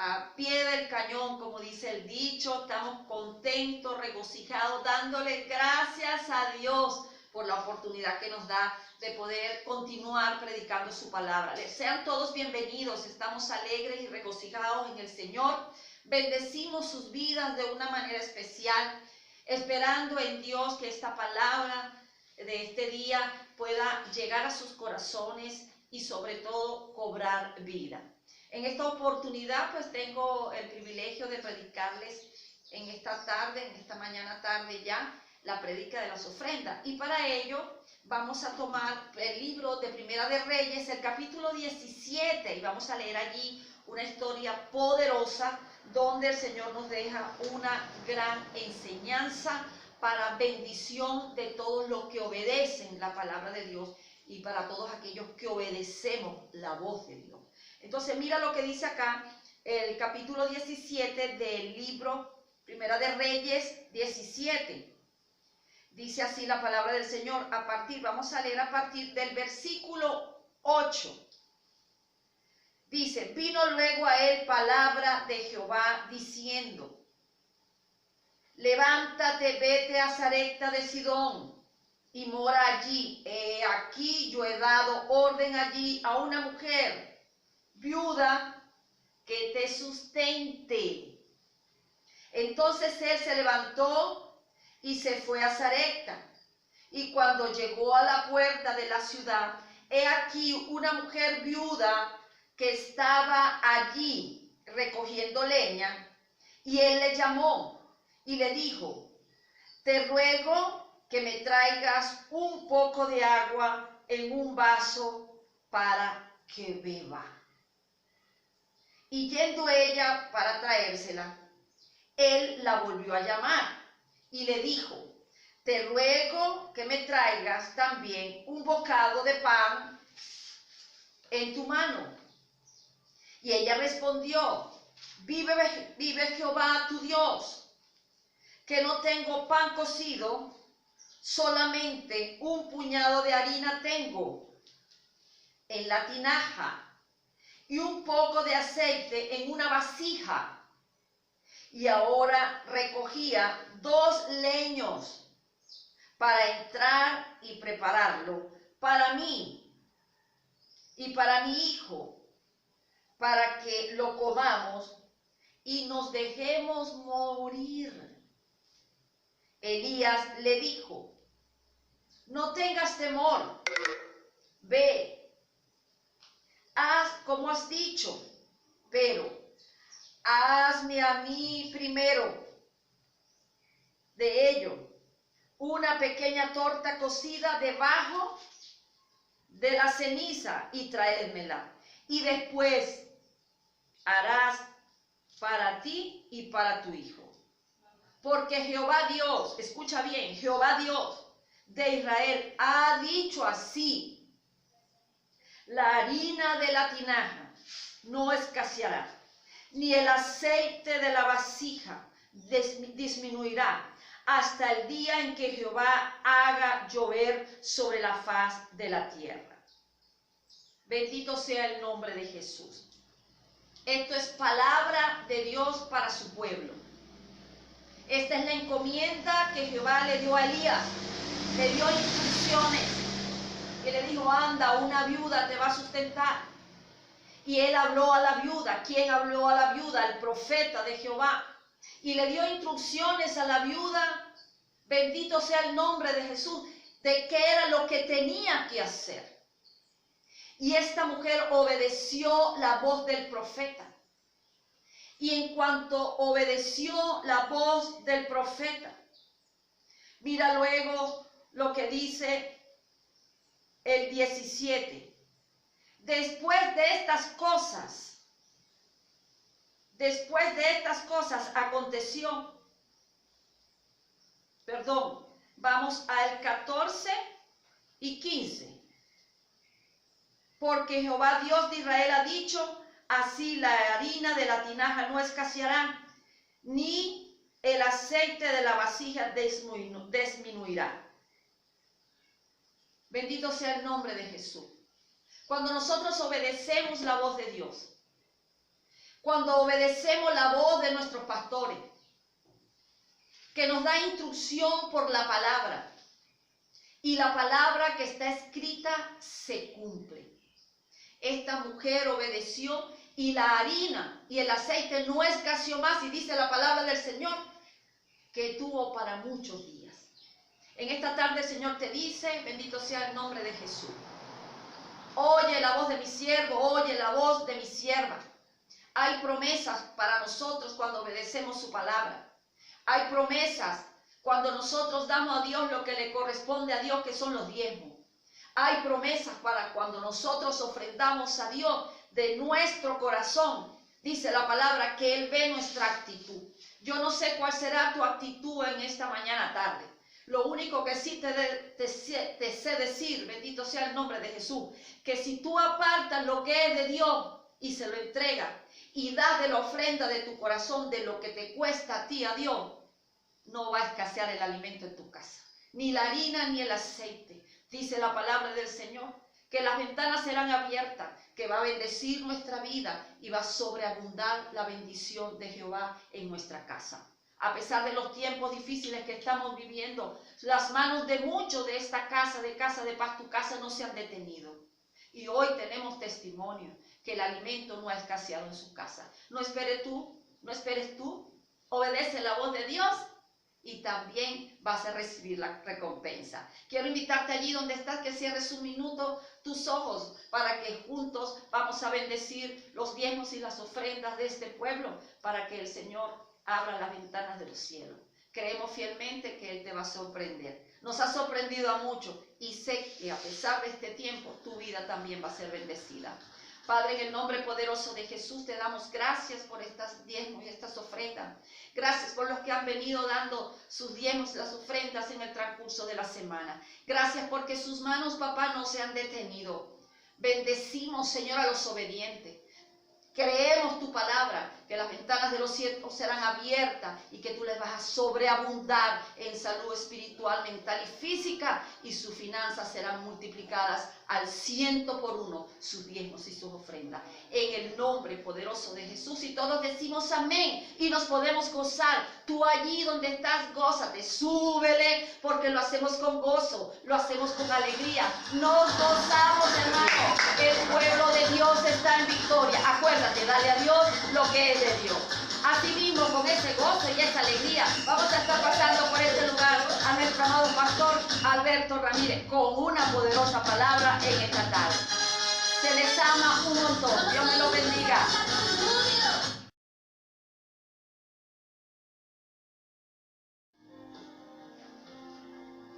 a pie del cañón, como dice el dicho. Estamos contentos, regocijados, dándole gracias a Dios por la oportunidad que nos da de poder continuar predicando su palabra. Sean todos bienvenidos, estamos alegres y regocijados en el Señor. Bendecimos sus vidas de una manera especial, esperando en Dios que esta palabra de este día pueda llegar a sus corazones y sobre todo cobrar vida. En esta oportunidad pues tengo el privilegio de predicarles en esta tarde, en esta mañana tarde ya, la prédica de las ofrendas. Y para ello vamos a tomar el libro de Primera de Reyes, el capítulo 17, y vamos a leer allí una historia poderosa donde el Señor nos deja una gran enseñanza para bendición de todos los que obedecen la palabra de Dios y para todos aquellos que obedecemos la voz de Dios. Entonces mira lo que dice acá el capítulo 17 del libro Primera de Reyes 17. Dice así la palabra del Señor, vamos a leer a partir del versículo 8. Dice, vino luego a él palabra de Jehová diciendo, levántate, vete a Sarepta de Sidón y mora allí. Aquí yo he dado orden allí a una mujer viuda que te sustente. Entonces él se levantó y se fue a Sarepta. Y cuando llegó a la puerta de la ciudad, he aquí una mujer viuda que estaba allí recogiendo leña. Y él le llamó y le dijo, te ruego que me traigas un poco de agua en un vaso para que beba. Y yendo ella para traérsela, él la volvió a llamar y le dijo, te ruego que me traigas también un bocado de pan en tu mano. Y ella respondió, vive Jehová tu Dios, que no tengo pan cocido, solamente un puñado de harina tengo en la tinaja y un poco de aceite en una vasija. Y ahora recogía 2 leños para entrar y prepararlo para mí y para mi hijo, para que lo comamos y nos dejemos morir. Elías le dijo, no tengas temor, ve, haz como has dicho, pero hazme a mí primero de ello una pequeña torta cocida debajo de la ceniza y traédmela. Y después harás para ti y para tu hijo. Porque Jehová Dios, escucha bien, Jehová Dios de Israel ha dicho así, la harina de la tinaja no escaseará, ni el aceite de la vasija disminuirá, hasta el día en que Jehová haga llover sobre la faz de la tierra. Bendito sea el nombre de Jesús. Esto es palabra de Dios para su pueblo. Esta es la encomienda que Jehová le dio a Elías. Le dio instrucciones y le dijo, anda, una viuda te va a sustentar. Y él habló a la viuda. ¿Quién habló a la viuda? El profeta de Jehová. Y le dio instrucciones a la viuda, bendito sea el nombre de Jesús, de qué era lo que tenía que hacer. Y esta mujer obedeció la voz del profeta. Y en cuanto obedeció la voz del profeta, mira luego lo que dice el 17. Después de estas cosas aconteció, vamos al 14 y 15. Porque Jehová Dios de Israel ha dicho, así la harina de la tinaja no escaseará, ni el aceite de la vasija disminuirá. Bendito sea el nombre de Jesús. Cuando nosotros obedecemos la voz de Dios, cuando obedecemos la voz de nuestros pastores, que nos da instrucción por la palabra. Y la palabra que está escrita se cumple. Esta mujer obedeció y la harina y el aceite no escaseó más. Y dice la palabra del Señor que tuvo para muchos días. En esta tarde el Señor te dice, bendito sea el nombre de Jesús. Oye la voz de mi siervo, oye la voz de mi sierva. Hay promesas para nosotros cuando obedecemos su palabra. Hay promesas cuando nosotros damos a Dios lo que le corresponde a Dios, que son los diezmos. Hay promesas para cuando nosotros ofrendamos a Dios de nuestro corazón. Dice la palabra que Él ve nuestra actitud. Yo no sé cuál será tu actitud en esta mañana tarde. Lo único que sí te sé decir, bendito sea el nombre de Jesús, que si tú apartas lo que es de Dios y se lo entregas y das de la ofrenda de tu corazón, de lo que te cuesta a ti, a Dios, no va a escasear el alimento en tu casa, ni la harina ni el aceite. Dice la palabra del Señor que las ventanas serán abiertas, que va a bendecir nuestra vida y va a sobreabundar la bendición de Jehová en nuestra casa. A pesar de los tiempos difíciles que estamos viviendo, las manos de muchos de esta casa, de Casa de Paz, tu casa, no se han detenido. Y hoy tenemos testimonio que el alimento no ha escaseado en su casa. No esperes tú, obedece la voz de Dios y también vas a recibir la recompensa. Quiero invitarte allí donde estás, que cierres un minuto tus ojos para que juntos vamos a bendecir los diezmos y las ofrendas de este pueblo, para que el Señor abra las ventanas de los cielos. Creemos fielmente que Él te va a sorprender. Nos ha sorprendido a muchos y sé que a pesar de este tiempo, tu vida también va a ser bendecida. Padre, en el nombre poderoso de Jesús, te damos gracias por estas diezmos y estas ofrendas. Gracias por los que han venido dando sus diezmos y las ofrendas en el transcurso de la semana. Gracias porque sus manos, papá, no se han detenido. Bendecimos, Señor, a los obedientes. Creemos tu palabra, que las ventanas de los cielos serán abiertas y que tú les vas a sobreabundar en salud espiritual, mental y física, y sus finanzas serán multiplicadas al 100 por 1, sus diezmos y sus ofrendas. En el nombre poderoso de Jesús, y todos decimos amén y nos podemos gozar. Tú allí donde estás, gózate, súbele, porque lo hacemos con gozo, lo hacemos con alegría. Nos gozamos, hermano. El pueblo de Dios está en victoria. Acuérdate, dale a Dios lo que es de Dios. Así mismo, con ese gozo y esa alegría, vamos a estar pasando por este lugar a nuestro amado pastor Alberto Ramírez con una poderosa palabra en esta tarde. Se les ama un montón. Dios me lo bendiga.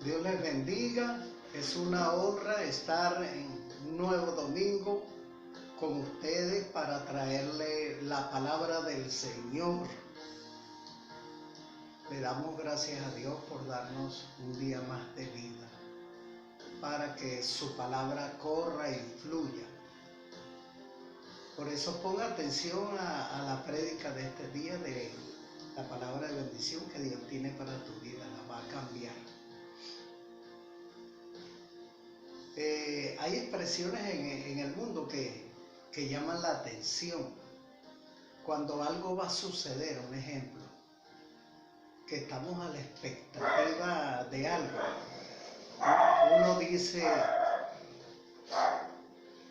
Dios les bendiga. Es una honra estar en un nuevo domingo con ustedes para traerle la palabra del Señor. Le damos gracias a Dios por darnos un día más de vida, para que su palabra corra y fluya. Por eso ponga atención a la prédica de este día, de la palabra de bendición que Dios tiene para tu vida, la va a cambiar. Hay expresiones en el mundo que llaman la atención. Cuando algo va a suceder, un ejemplo, que estamos a la expectativa de algo, uno dice,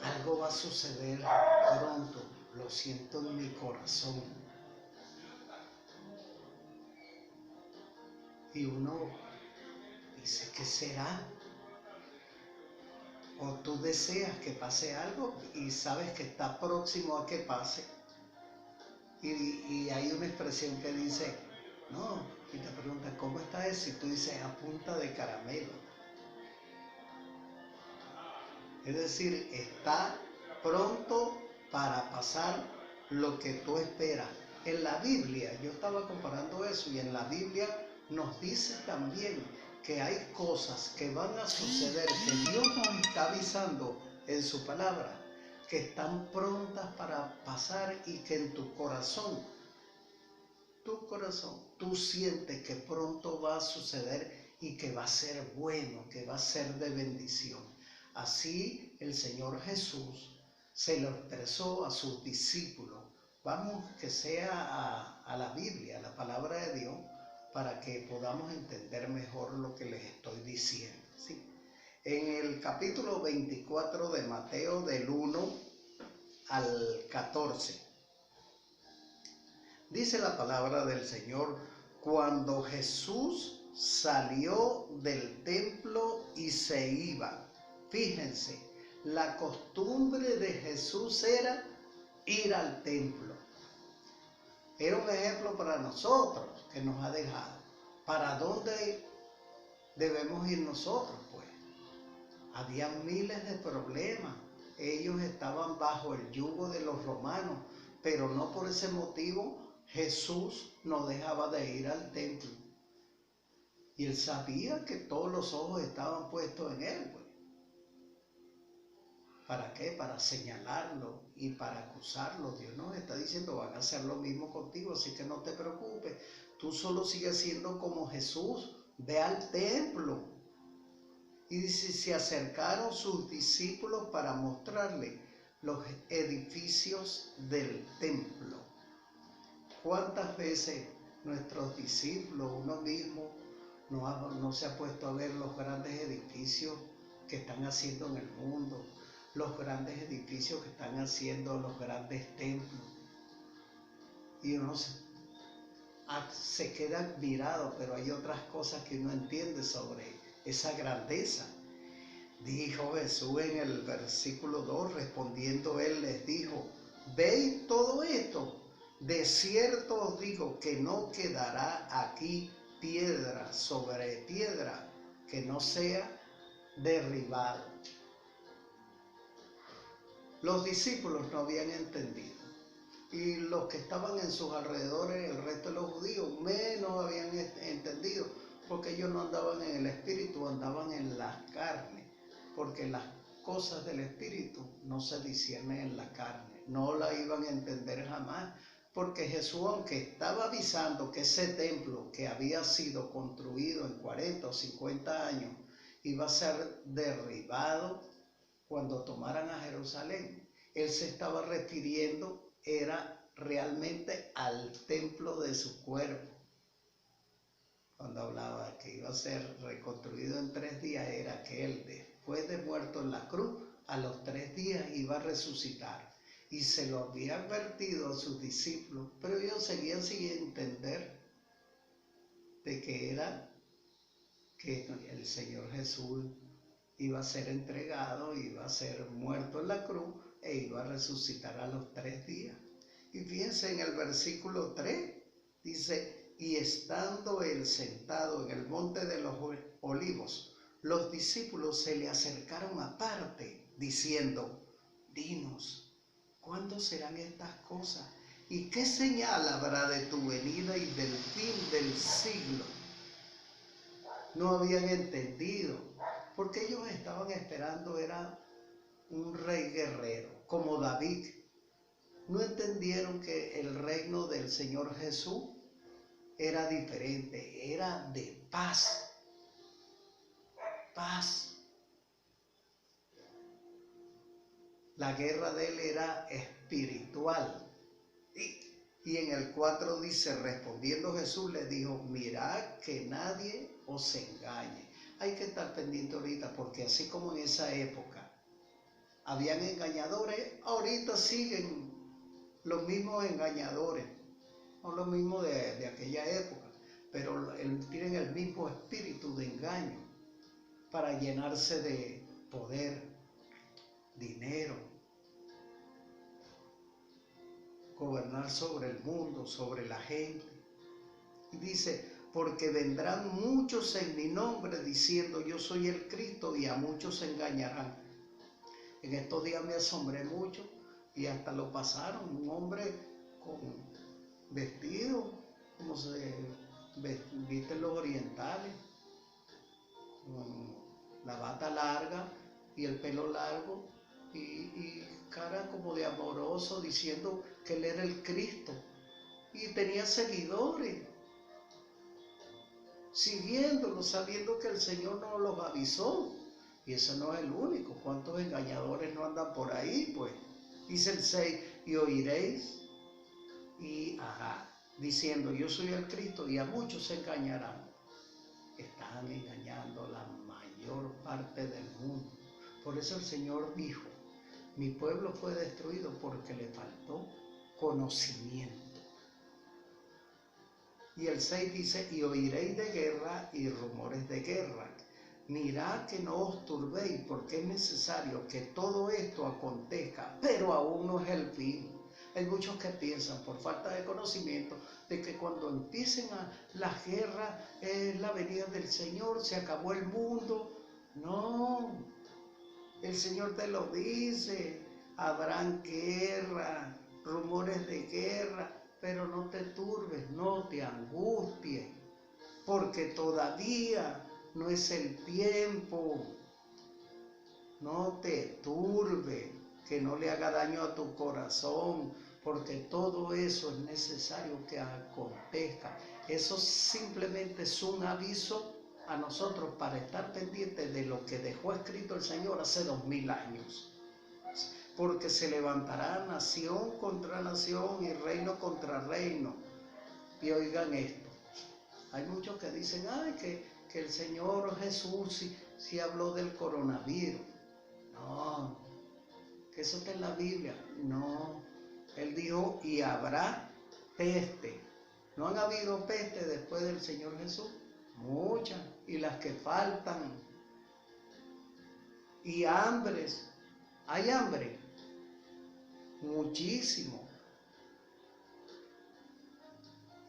algo va a suceder pronto, lo siento en mi corazón. Y uno dice, ¿qué será? O tú deseas que pase algo y sabes que está próximo a que pase. Y hay una expresión que dice, no, y te preguntan, ¿cómo está eso? Y tú dices, a punta de caramelo. Es decir, está pronto para pasar lo que tú esperas. En la Biblia, yo estaba comparando eso, y en la Biblia nos dice también que hay cosas que van a suceder, que Dios nos está avisando en su palabra, que están prontas para pasar, y que en tu corazón, tú sientes que pronto va a suceder y que va a ser bueno, que va a ser de bendición. Así el Señor Jesús se lo expresó a sus discípulos vamos que sea a la Biblia, a la palabra de Dios, para que podamos entender mejor lo que les estoy diciendo, ¿sí? En el capítulo 24 de Mateo, del 1 al 14, dice la palabra del Señor: cuando Jesús salió del templo y se iba. Fíjense, la costumbre de Jesús era ir al templo. Era un ejemplo para nosotros que nos ha dejado. ¿Para dónde debemos ir nosotros, pues? Había miles de problemas. Ellos estaban bajo el yugo de los romanos, pero no por ese motivo Jesús no dejaba de ir al templo. Y él sabía que todos los ojos estaban puestos en él, pues. ¿Para qué? Para señalarlo y para acusarlo. Dios nos está diciendo: van a hacer lo mismo contigo, así que no te preocupes. Tú solo sigues siendo como Jesús. Ve al templo. Y dice: se acercaron sus discípulos para mostrarle los edificios del templo. ¿Cuántas veces nuestros discípulos, uno mismo, no se ha puesto a ver los grandes edificios que están haciendo en el mundo, los grandes edificios que están haciendo los grandes templos? Y uno se queda admirado, pero hay otras cosas que uno entiende sobre esa grandeza. Dijo Jesús en el versículo 2, respondiendo él les dijo: ¿veis todo esto? De cierto os digo que no quedará aquí piedra sobre piedra que no sea derribado. Los discípulos no habían entendido, y los que estaban en sus alrededores, el resto de los judíos, menos habían entendido, porque ellos no andaban en el espíritu, andaban en la carne, porque las cosas del espíritu no se disciernen en la carne, no la iban a entender jamás, porque Jesús, aunque estaba avisando que ese templo que había sido construido en 40 o 50 años iba a ser derribado cuando tomaran a Jerusalén, él se estaba refiriendo era realmente al templo de su cuerpo. Cuando hablaba que iba a ser reconstruido en 3 días, era que él, después de muerto en la cruz, a los 3 días iba a resucitar. Y se lo había advertido a sus discípulos, pero ellos seguían sin entender de que era que el Señor Jesús iba a ser entregado, iba a ser muerto en la cruz e iba a resucitar a los 3 días. Y fíjense en el versículo 3, dice: y estando él sentado en el monte de los olivos, los discípulos se le acercaron aparte, diciendo: dinos, ¿cuándo serán estas cosas? ¿Y qué señal habrá de tu venida y del fin del siglo? No habían entendido, porque ellos estaban esperando era un rey guerrero, como David. No entendieron que el reino del Señor Jesús era diferente, era de paz. Paz. La guerra de él era espiritual. Y en el 4 dice: respondiendo Jesús les dijo: mirad que nadie os engañe. Hay que estar pendiente ahorita, porque así como en esa época habían engañadores, ahorita siguen los mismos engañadores, no lo mismo de aquella época, pero tienen el mismo espíritu de engaño para llenarse de poder, dinero, gobernar sobre el mundo, sobre la gente. Y dice: porque vendrán muchos en mi nombre diciendo yo soy el Cristo, y a muchos se engañarán. En estos días me asombré mucho y hasta lo pasaron, un hombre con vestido como se visten los orientales, con la bata larga y el pelo largo, y cara como de amoroso, diciendo que él era el Cristo, y tenía seguidores siguiéndolo, sabiendo que el Señor no los avisó. Y eso no es el único. ¿Cuántos engañadores no andan por ahí? Pues dice el 6: y oiréis y diciendo yo soy el Cristo, y a muchos se engañarán. Están engañando la mayor parte del mundo. Por eso el Señor dijo, mi pueblo fue destruido porque le faltó conocimiento. Y el 6 dice, y oiréis de guerra y rumores de guerra. Mirad que no os turbéis, porque es necesario que todo esto acontezca, pero aún no es el fin. Hay muchos que piensan, por falta de conocimiento, de que cuando empiecen las guerras, es la venida del Señor, se acabó el mundo. No, el Señor te lo dice, habrán guerra, rumores de guerra, pero no te turbes, no te angusties, porque todavía no es el tiempo. No te turbes, que no le haga daño a tu corazón, porque todo eso es necesario que acontezca. Eso simplemente es un aviso a nosotros para estar pendientes de lo que dejó escrito el Señor hace 2000 años. Porque se levantará nación contra nación y reino contra reino. Y oigan esto, hay muchos que dicen, que el Señor Jesús sí habló del coronavirus. No, que eso está en la Biblia. No, Él dijo, y habrá peste. ¿No han habido peste después del Señor Jesús? Muchas, y las que faltan. Y hambres, hay hambre, muchísimo.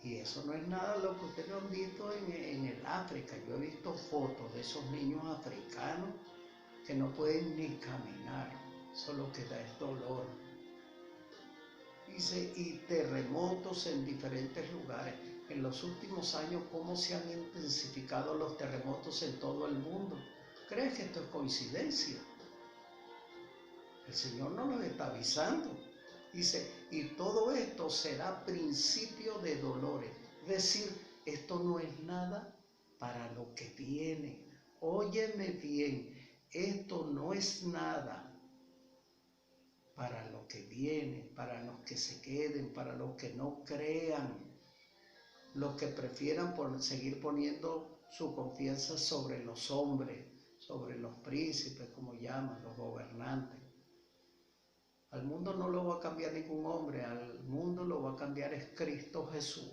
Y eso no es nada lo que ustedes han visto en el África. Yo he visto fotos de esos niños africanos que no pueden ni caminar, solo que da es dolor. Dice, y terremotos en diferentes lugares. En los últimos años, ¿cómo se han intensificado los terremotos en todo el mundo? ¿Crees que esto es coincidencia? El Señor nos lo está avisando. Dice, y todo esto será principio de dolores. Es decir, esto no es nada para lo que viene. Óyeme bien, esto no es nada para lo que viene, para los que se queden, para los que no crean, los que prefieran seguir poniendo su confianza sobre los hombres, sobre los príncipes, como llaman, los gobernantes. Al mundo no lo va a cambiar ningún hombre, al mundo lo va a cambiar es Cristo Jesús.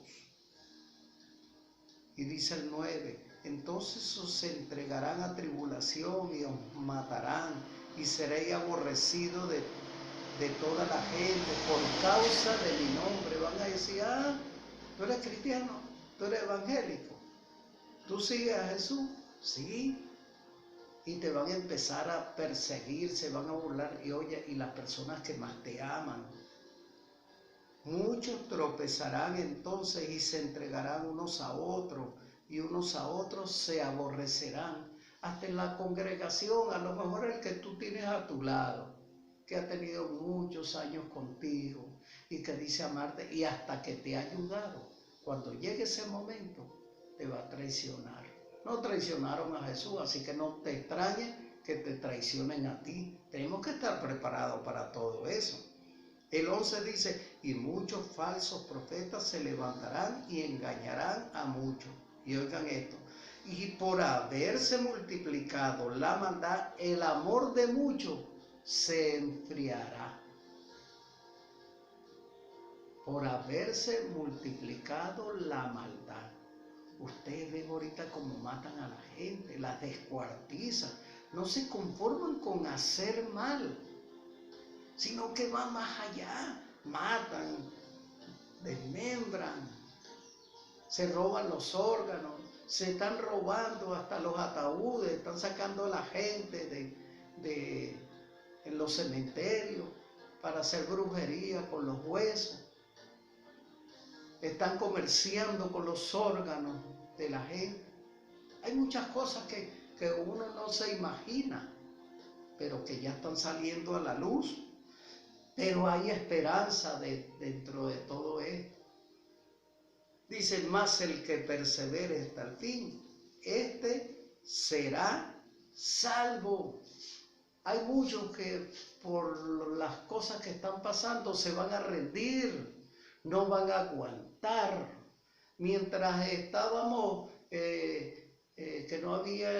Y dice el 9, entonces os entregarán a tribulación y os matarán y seréis aborrecidos de toda la gente por causa de mi nombre. Van a decir, tú eres cristiano, tú eres evangélico, tú sigues a Jesús, sí. Y te van a empezar a perseguir, se van a burlar. Y oye, y las personas que más te aman. Muchos tropezarán entonces y se entregarán unos a otros. Y unos a otros se aborrecerán. Hasta en la congregación, a lo mejor el que tú tienes a tu lado, que ha tenido muchos años contigo y que dice amarte y hasta que te ha ayudado. Cuando llegue ese momento, te va a traicionar. No traicionaron a Jesús, así que no te extrañes que te traicionen a ti. Tenemos que estar preparados para todo eso. El 11 dice, y muchos falsos profetas se levantarán y engañarán a muchos. Y oigan esto, y por haberse multiplicado la maldad, el amor de muchos se enfriará. Por haberse multiplicado la maldad. Ustedes ven ahorita cómo matan a la gente, las descuartizan. No se conforman con hacer mal, sino que van más allá. Matan, desmembran, se roban los órganos, se están robando hasta los ataúdes, están sacando a la gente en los cementerios para hacer brujería con los huesos. Están comerciando con los órganos de la gente. Hay muchas cosas que uno no se imagina, pero que ya están saliendo a la luz. Pero hay esperanza dentro de todo esto. Dice, más el que persevere hasta el fin, este será salvo. Hay muchos que por las cosas que están pasando se van a rendir. no van a aguantar. Mientras estábamos, que no había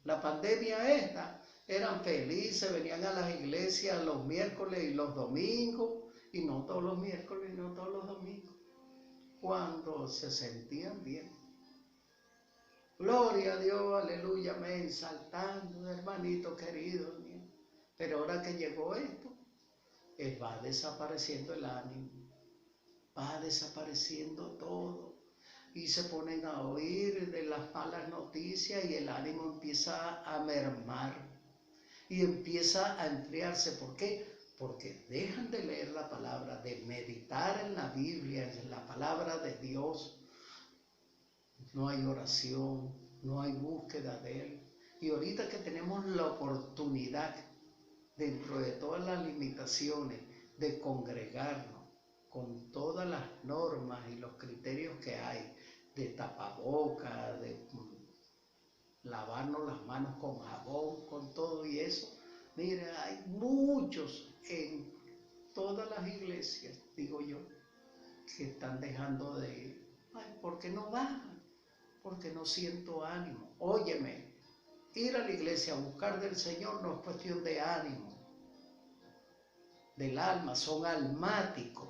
la pandemia esta, eran felices, venían a las iglesias los miércoles y los domingos, y no todos los miércoles y no todos los domingos, cuando se sentían bien. Gloria a Dios, aleluya, amén, saltando, hermanito querido mío. Pero ahora que llegó esto, va desapareciendo el ánimo, va desapareciendo todo, y se ponen a oír de las malas noticias y el ánimo empieza a mermar y empieza a enfriarse. ¿Por qué? Porque dejan de leer la palabra, de meditar en la Biblia, en la palabra de Dios. No hay oración, no hay búsqueda de Él. Y ahorita que tenemos la oportunidad, dentro de todas las limitaciones, de congregarnos con todas las normas y los criterios que hay, de tapabocas, de lavarnos las manos con jabón, con todo y eso. Mire, hay muchos en todas las iglesias, digo yo, que están dejando de ir. Ay, ¿por qué no bajan? Porque no siento ánimo. Óyeme, ir a la iglesia a buscar del Señor no es cuestión de ánimo, del alma, son almáticos.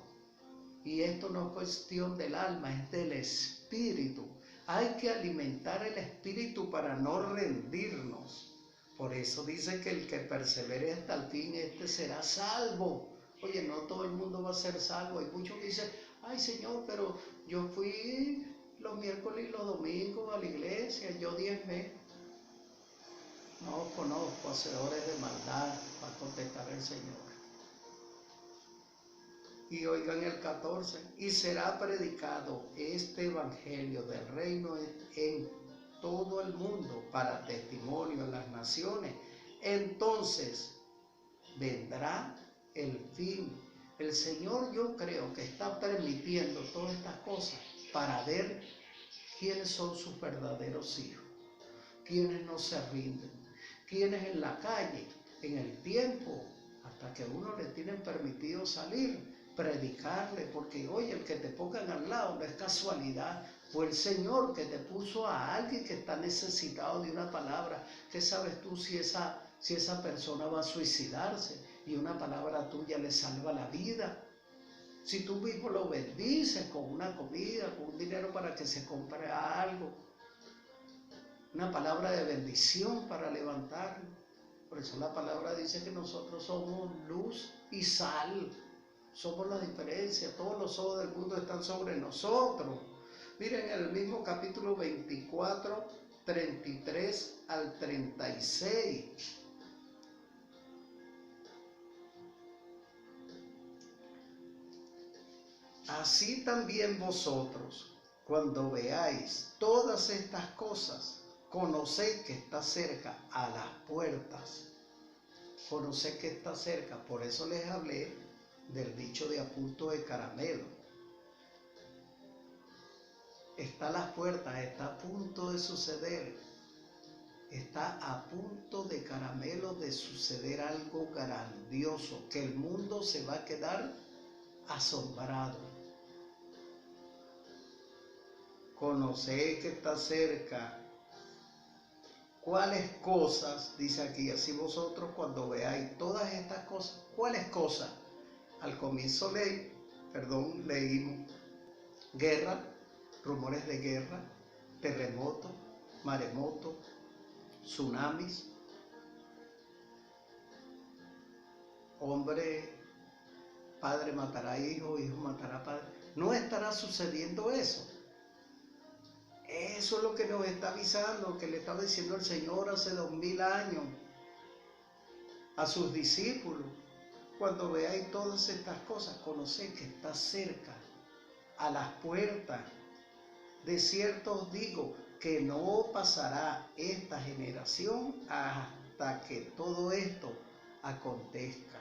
Y esto no es cuestión del alma, es del espíritu. Hay que alimentar el espíritu para no rendirnos. Por eso dice que el que persevere hasta el fin, este será salvo. Oye, no todo el mundo va a ser salvo. Hay muchos que dicen, ay Señor, pero yo fui los miércoles y los domingos a la iglesia, yo 10 meses. No conozco hacedores de maldad, para contestar el Señor. Y oigan el 14, y será predicado este evangelio del reino en todo el mundo para testimonio a las naciones. Entonces vendrá el fin. El Señor, yo creo que está permitiendo todas estas cosas para ver quiénes son sus verdaderos hijos, quiénes no se rinden, quiénes en la calle, en el tiempo, hasta que a uno le tienen permitido salir, predicarle, porque oye, el que te pongan al lado no es casualidad, fue el Señor que te puso a alguien que está necesitado de una palabra. ¿Qué sabes tú si esa persona va a suicidarse y una palabra tuya le salva la vida? Si tú mismo lo bendices con una comida, con un dinero para que se compre algo, una palabra de bendición para levantarlo. Por eso la palabra dice que nosotros somos luz y sal. Somos la diferencia, todos los ojos del mundo están sobre nosotros. Miren el mismo capítulo 24, 33 al 36. Así también vosotros, cuando veáis todas estas cosas, conoced que está cerca a las puertas. Conoced que está cerca, por eso les hablé del dicho de a punto de caramelo. Está a las puertas, está a punto de suceder, está a punto de caramelo de suceder algo grandioso, que el mundo se va a quedar asombrado. Conoced que está cerca. ¿Cuáles cosas? Dice aquí, así vosotros cuando veáis todas estas cosas. ¿Cuáles cosas? Al comienzo leímos guerra, rumores de guerra, terremoto, maremoto, tsunamis, padre matará hijo, hijo matará padre. ¿No estará sucediendo eso? Eso es lo que nos está avisando, que le estaba diciendo el Señor hace 2000 años a sus discípulos. Cuando veáis todas estas cosas, conoced que está cerca, a las puertas. De cierto os digo que no pasará esta generación hasta que todo esto acontezca.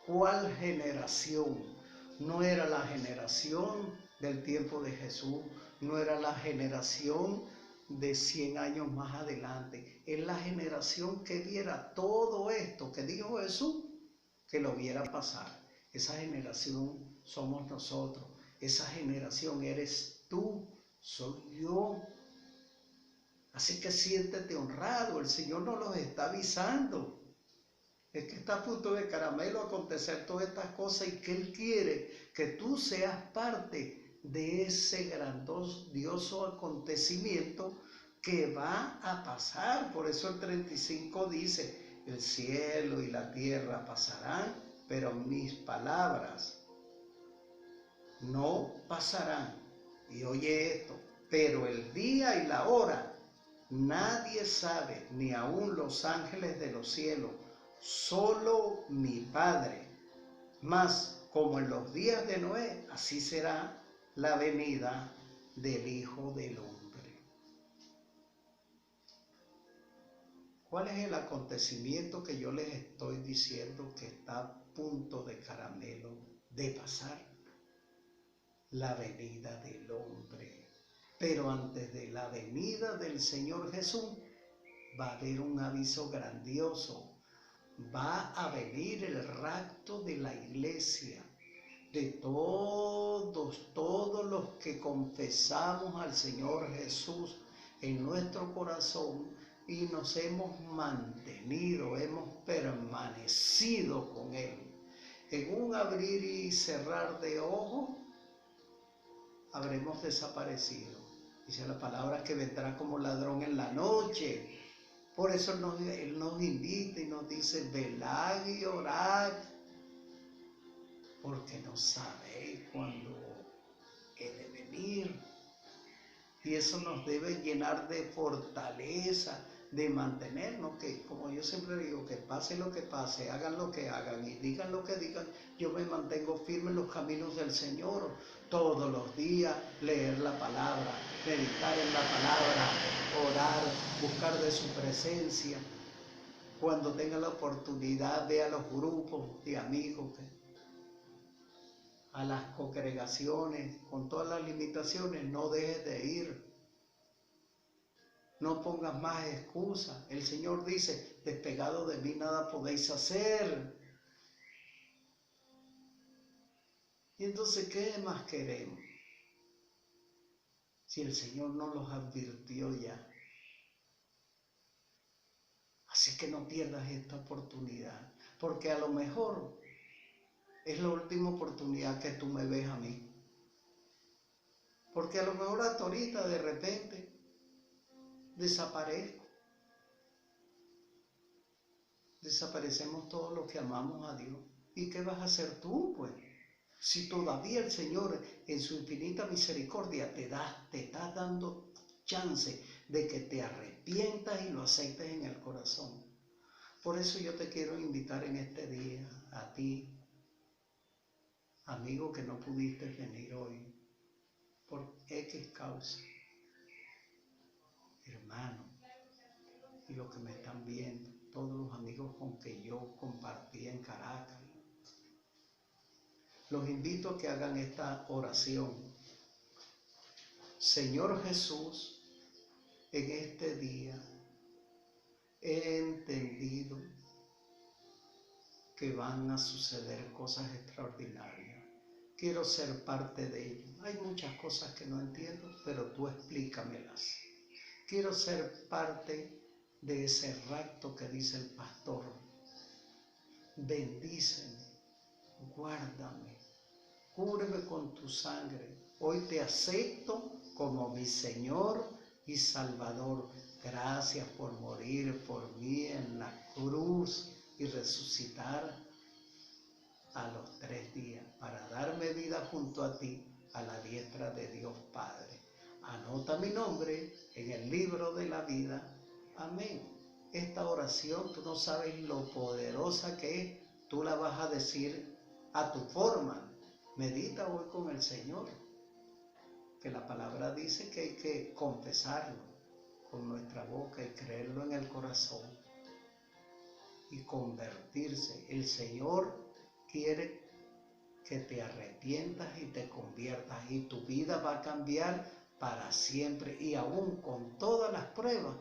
¿Cuál generación? No era la generación del tiempo de Jesús, no era la generación de 100 años más adelante, es la generación que viera todo esto que dijo Jesús, que lo viera pasar. Esa generación somos nosotros. Esa generación eres tú, soy yo. Así que siéntete honrado, el Señor nos los está avisando. Es que está a punto de caramelo acontecer todas estas cosas y que Él quiere que tú seas parte de ese grandioso acontecimiento que va a pasar. Por eso el 35 dice, el cielo y la tierra pasarán, pero mis palabras no pasarán. Y oye esto, pero el día y la hora nadie sabe, ni aun los ángeles de los cielos, solo mi Padre. Mas como en los días de Noé, así será la venida del Hijo del Hombre. ¿Cuál es el acontecimiento que yo les estoy diciendo que está a punto de caramelo de pasar? La venida del hombre. Pero antes de la venida del Señor Jesús va a haber un aviso grandioso. Va a venir el rapto de la iglesia, de todos los que confesamos al Señor Jesús en nuestro corazón y nos hemos mantenido, hemos permanecido con Él. En un abrir y cerrar de ojos, habremos desaparecido. Dice la palabra que vendrá como ladrón en la noche. Por eso Él nos invita y nos dice, velad y orad, porque no sabéis cuándo he de venir. Y eso nos debe llenar de fortaleza, de mantenernos, que como yo siempre digo, que pase lo que pase, hagan lo que hagan y digan lo que digan, yo me mantengo firme en los caminos del Señor. Todos los días leer la palabra, meditar en la palabra, orar, buscar de su presencia. Cuando tenga la oportunidad, ve a los grupos de amigos, a las congregaciones, con todas las limitaciones, no dejes de ir. No pongas más excusas. El Señor dice, despegado de mí nada podéis hacer. Y entonces, ¿qué más queremos? Si el Señor no los advirtió ya. Así que no pierdas esta oportunidad, porque a lo mejor es la última oportunidad que tú me ves a mí. Porque a lo mejor hasta ahorita de repente desaparezco. Desaparecemos todos los que amamos a Dios. ¿Y qué vas a hacer tú, pues? Si todavía el Señor en su infinita misericordia te está dando chance de que te arrepientas y lo aceites en el corazón. Por eso yo te quiero invitar en este día a ti, amigo que no pudiste venir hoy, por X causa, hermano, y los que me están viendo, todos los amigos con que yo compartí en Caracas. Los invito a que hagan esta oración. Señor Jesús, en este día he entendido que van a suceder cosas extraordinarias. Quiero ser parte de ello. Hay muchas cosas que no entiendo, pero tú explícamelas. Quiero ser parte de ese rapto que dice el pastor. Bendíceme, guárdame, cúbreme con tu sangre. Hoy te acepto como mi Señor y Salvador. Gracias por morir por mí en la cruz y resucitar a los 3 días para darme vida junto a ti a la diestra de Dios Padre. Anota mi nombre en el libro de la vida. Amén. Esta oración, tú no sabes lo poderosa que es. Tú la vas a decir a tu forma. Medita hoy con el Señor, que la palabra dice que hay que confesarlo con nuestra boca y creerlo en el corazón y convertirse. El Señor quiere que te arrepientas y te conviertas y tu vida va a cambiar para siempre y aún con todas las pruebas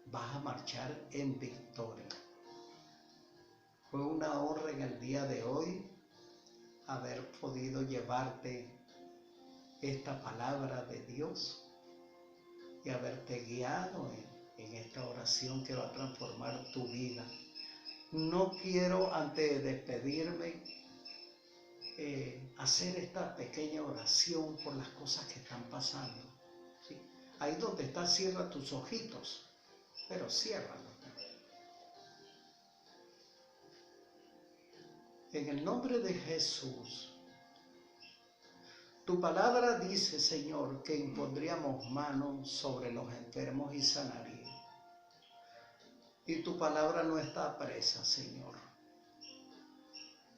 vas a marchar en victoria. Fue una honra en el día de hoy haber podido llevarte esta palabra de Dios y haberte guiado en esta oración que va a transformar tu vida. No quiero, antes de despedirme, hacer esta pequeña oración por las cosas que están pasando, ¿sí? Ahí donde estás, cierra tus ojitos, pero ciérralos. En el nombre de Jesús, tu palabra dice, Señor, que impondríamos manos sobre los enfermos y sanaríamos. Y tu palabra no está presa, Señor.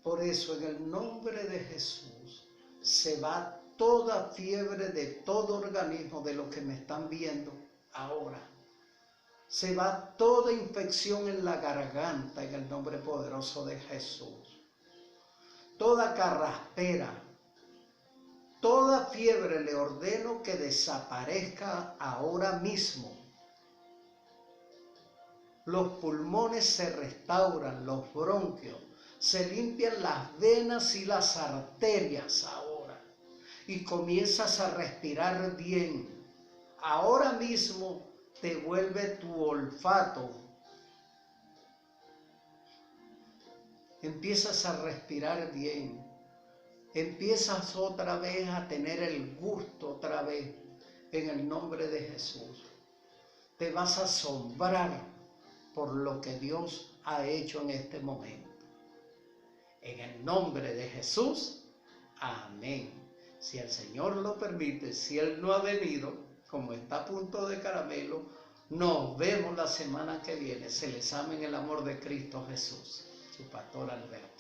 Por eso, en el nombre de Jesús, se va toda fiebre de todo organismo de los que me están viendo ahora. Se va toda infección en la garganta en el nombre poderoso de Jesús. Toda carraspera, toda fiebre le ordeno que desaparezca ahora mismo. Los pulmones se restauran, los bronquios, se limpian las venas y las arterias ahora. Y comienzas a respirar bien. Ahora mismo te vuelve tu olfato. Empiezas a respirar bien. Empiezas otra vez a tener el gusto otra vez en el nombre de Jesús. Te vas a asombrar por lo que Dios ha hecho en este momento. En el nombre de Jesús, amén. Si el Señor lo permite, si Él no ha venido, como está a punto de caramelo, nos vemos la semana que viene. Se les ama en el amor de Cristo Jesús. Su pastor Alberto.